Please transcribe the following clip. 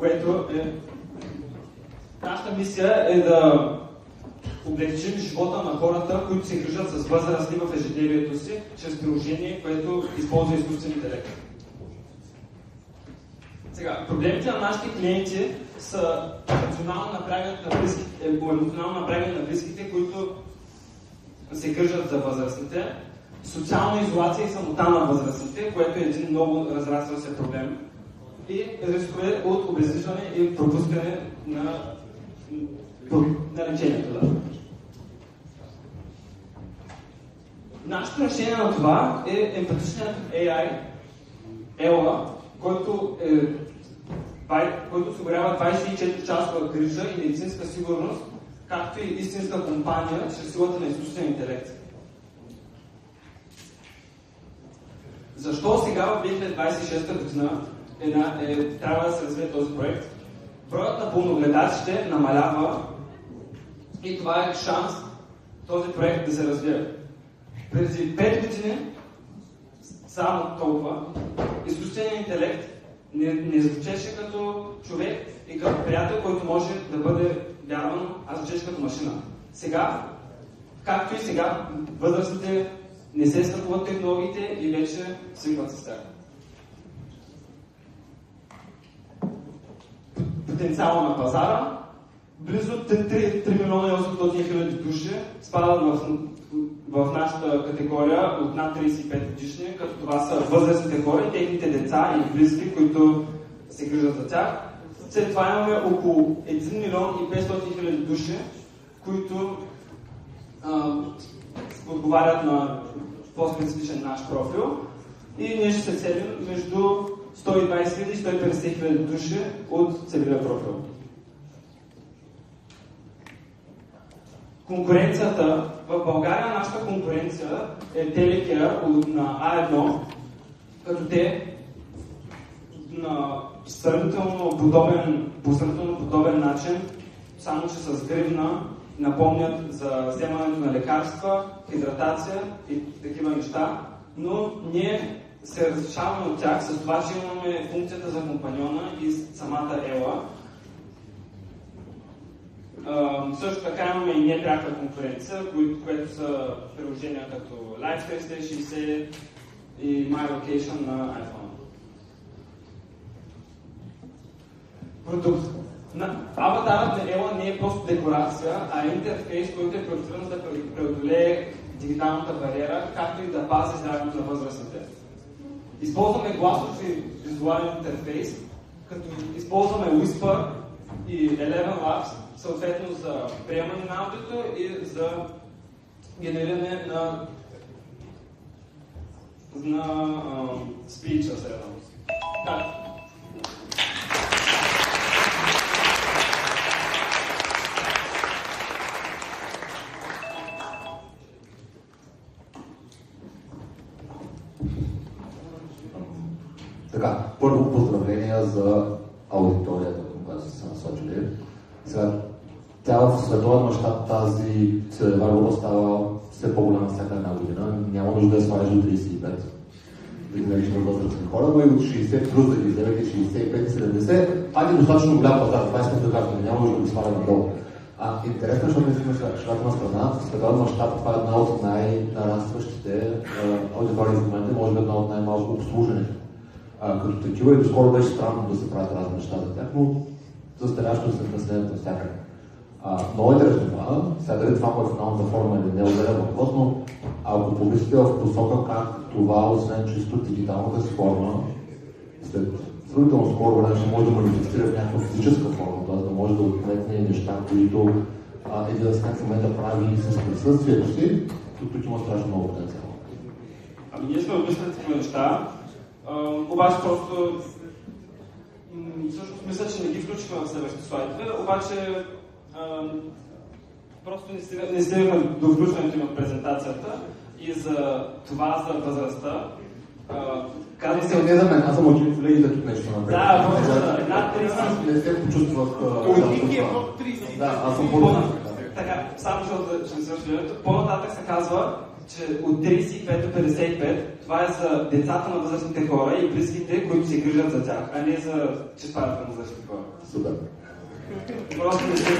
което е... Нашата мисия е да облегчим живота на хората, които се грижат с възрастни в ежедневието си, чрез приложение, което използва изкуствен интелект. Сега, проблемите на нашите клиенти са емоционално напрягане на близките, които се грижат за възрастните, социална изолация и самота на възрастните, което е един много разрастващ се проблем, и рискове от обезличване и пропускане на лечението. Да. Нашето решение на това е емпатичният AI, ELA, който осигурява 24-часова грижа и медицинска сигурност, както и истинска компания чрез силата на изкуствен интелект. Защо сега в 2026 година трябва да се развие този проект? Броят на пълногледачите намалява и това е шанс този проект да се развие. Преди 5 години, само толкова, изкуственият интелект не звучеше като човек и като приятел, който може да бъде вярван, а звучеше като машина. Сега, както и сега, възрастните не се страхуват технологиите и вече свикват с тях. Потенциала на пазара. Близо 3 милиона и 800 хиляди души спадат в нашата категория от над 35 годишни, като това са възрастните хора, техните деца и близки, които се грижат за тях. След това имаме около 1 милион и 500 хиляди души, които отговарят на по-специфичен наш профил. И ние ще се целим между 120 хиляди и 150 хиляди души от целевия профил. Конкуренцията в България, нашата конкуренция е Telecare на A1, като те на сравнително подобен начин, само че с гривна, напомнят за вземането на лекарства, хидратация и такива неща, но ние се различаваме от тях с това, че имаме функцията за компаньона и самата ELA. Също така имаме и непряка конкуренция, което са приложения като Lifestyle 360 и My Location на iPhone. Продукт. Аватарът на ELA не е просто декорация, а интерфейс, който е проектиран да преодолее дигиталната бариера, както и да пази здравето на възрастните. Използваме гласов и визуален интерфейс, като използваме Whisper и Eleven Labs, съответно за приемане на аудиото и за генериране на спича. Така, първо поздравления за аудиторията, към която са се насочили. Сега, тя в световен мащаб тази целева група става все по-голяма всяка една година. Няма нужда да сваляш до 35, да ги наричаме възрастни хора, но и от 60 плюс да ги вземете 65 и 70, айде достатъчно голям пазар, това искам да кажа, няма нужда да ги сваля надолу. Интересно, защото не сме широка на страна, в световен мащаб това е една от най-нарастващите аудитории в момента, може би една от най-малко обслужените. Като такива и доскоро беше странно да се правят разни неща за тях, но застаряващо да се наследят навсякъде. Много интересно това. Сега дали това е финалната форма или не отделя въпрос, но ако помислите в посока как това, освен чисто дигиталната си форма, след сравнително скоро време ще може да манифестира в някаква физическа форма, т.е. да може да отметне неща, които един аспект в момента прави с присъствието си, тук има страшно много потенциал. Ние сме обмислили такива неща, обаче просто всъщност мисля, че не ги включихме в следващите слайдове, обаче просто не стигнахме до включването им в презентацията и за това, за възрастта. Казвам се, не за мен, аз съм очевидно колегите тук нещо напред. Да, просто над 30. Не се почувствах... Политики е под 30. Да, аз съм по-нататък. Така, само защото ще свърши времето. По-нататък се казва, че от 35 до 55 това е за децата на възрастните хора и близките, които се грижат за тях, а не за че спадат на възрастните хора. Супер. Просто не се